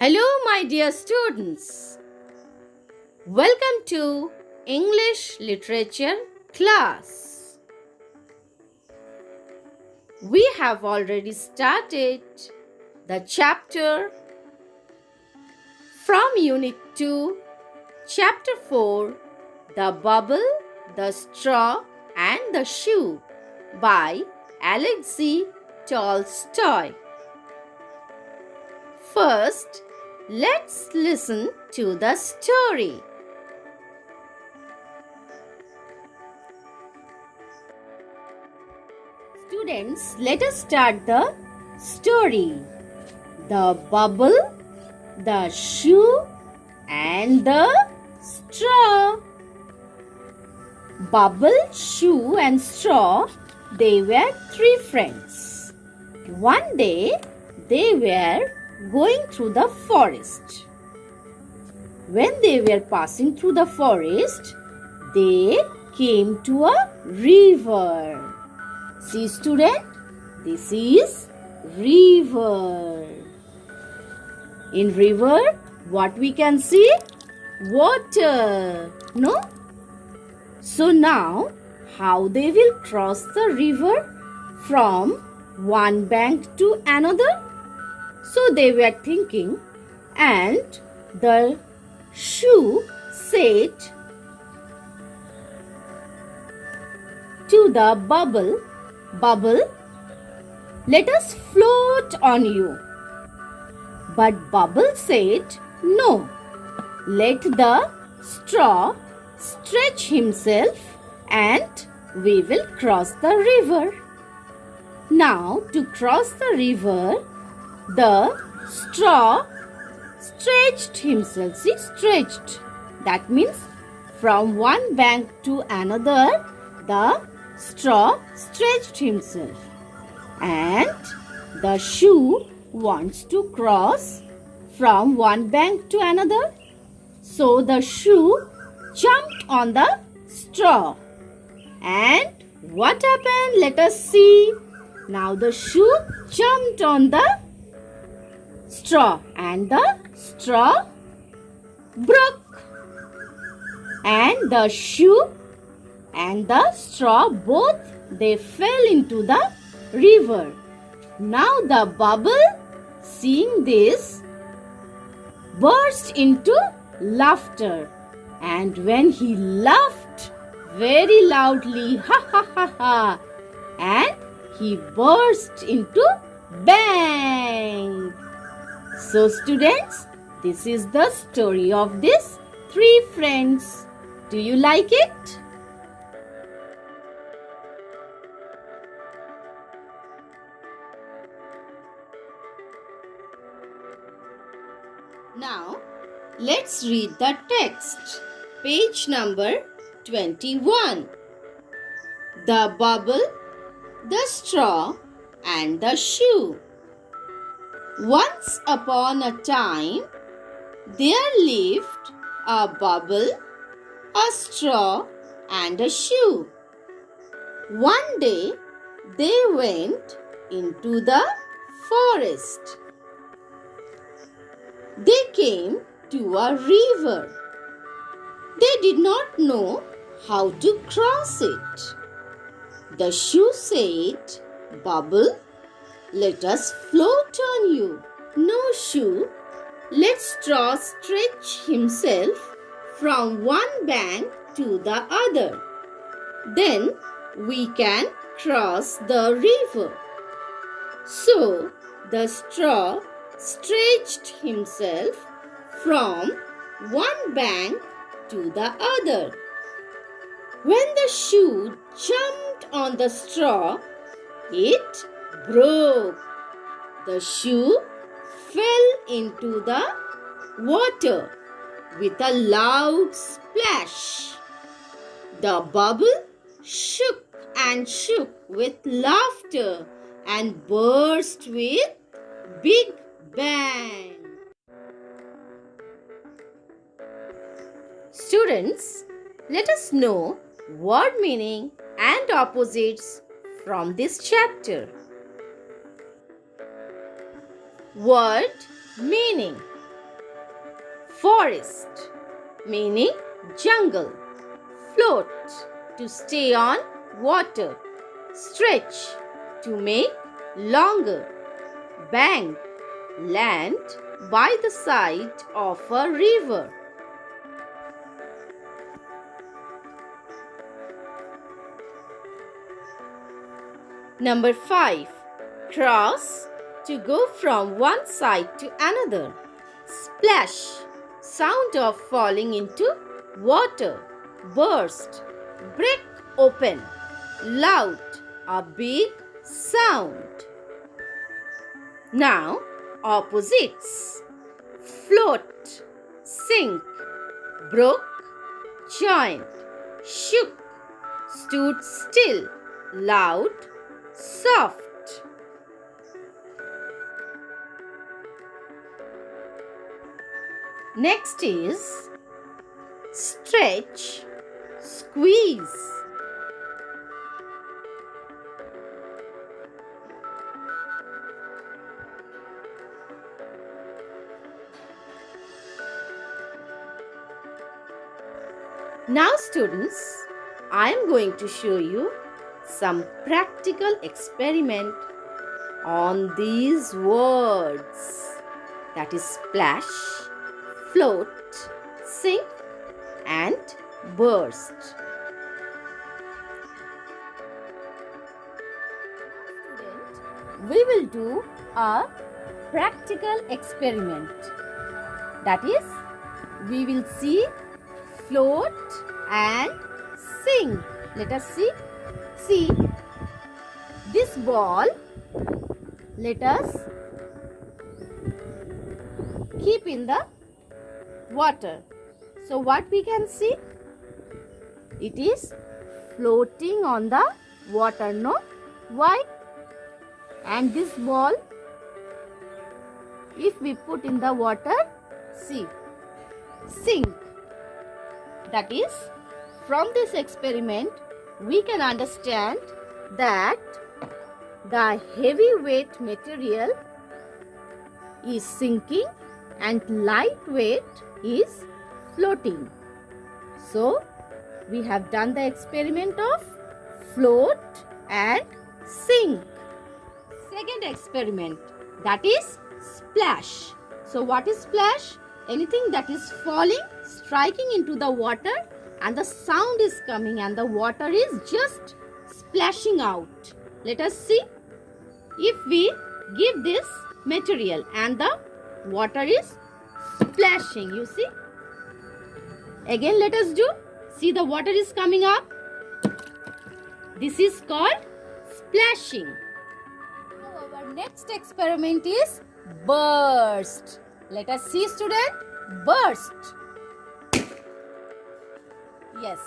Hello, my dear students. Welcome to English Literature class. We have already started the chapter from Unit 2, Chapter 4, The Bubble, the Straw and the Shoe by Alexei Tolstoy. First, let's listen to the story. Students, let us start the story. The bubble, the shoe, and the straw. Bubble, shoe, and straw, they were three friends. One day, they were going through the forest. When they were passing through the forest, they came to a river. See, student, this is river. In river, what we can see? Water, no? So now, how they will cross the river from one bank to another? So they were thinking, and the shoe said to the bubble, "Bubble, let us float on you." But Bubble said, "No, let the straw stretch himself and we will cross the river." Now, to cross the river, the straw stretched himself. See, stretched. That means from one bank to another, the straw stretched himself. And the shoe wants to cross from one bank to another. So the shoe jumped on the straw. And what happened? Let us see. Now the shoe jumped on the straw and the straw broke. And the shoe and the straw both they fell into the river. Now the bubble, seeing this, burst into laughter. And when he laughed very loudly, ha ha ha ha, and he burst into bang. So students, this is the story of these three friends. Do you like it? Now, let's read the text. Page number 21. The bubble, the straw, and the shoe. Once upon a time, there lived a bubble, a straw, and a shoe. One day, they went into the forest. They came to a river. They did not know how to cross it. The shoe said, "Bubble, let us float on you." "No, shoe, let straw stretch himself from one bank to the other. Then we can cross the river." So the straw stretched himself from one bank to the other. When the shoe jumped on the straw, it broke. The shoe fell into the water with a loud splash. The bubble shook and shook with laughter and burst with big bang. Students, let us know word meaning and opposites from this chapter. Word meaning. Forest, meaning jungle. Float, to stay on water. Stretch, to make longer. Bank, land by the side of a river. Number 5. Cross, to go from one side to another. Splash, sound of falling into water. Burst, break open. Loud, a big sound. Now, opposites. Float, sink. Broke, joined. Shook, stood still. Loud, soft. Next is stretch, squeeze. Now students, I am going to show you some practical experiment on these words, that is splash, float, sink and burst. We will do a practical experiment, that is, we will see float and sink. Let us see. See, this ball, let us keep in the water. So what we can see? It is floating on the water, no? Why? And this ball, if we put in the water, see, sink. That is, from this experiment, we can understand that the heavyweight material is sinking and lightweight is floating. So, we have done the experiment of float and sink. Second experiment, that is splash. So, what is splash? Anything that is falling, striking into the water, and the sound is coming and the water is just splashing out. Let us see. If we give this material and the water is splashing, you see. Again let us do. See, the water is coming up. This is called splashing. Now our next experiment is burst. Let us see, student. Burst. Yes.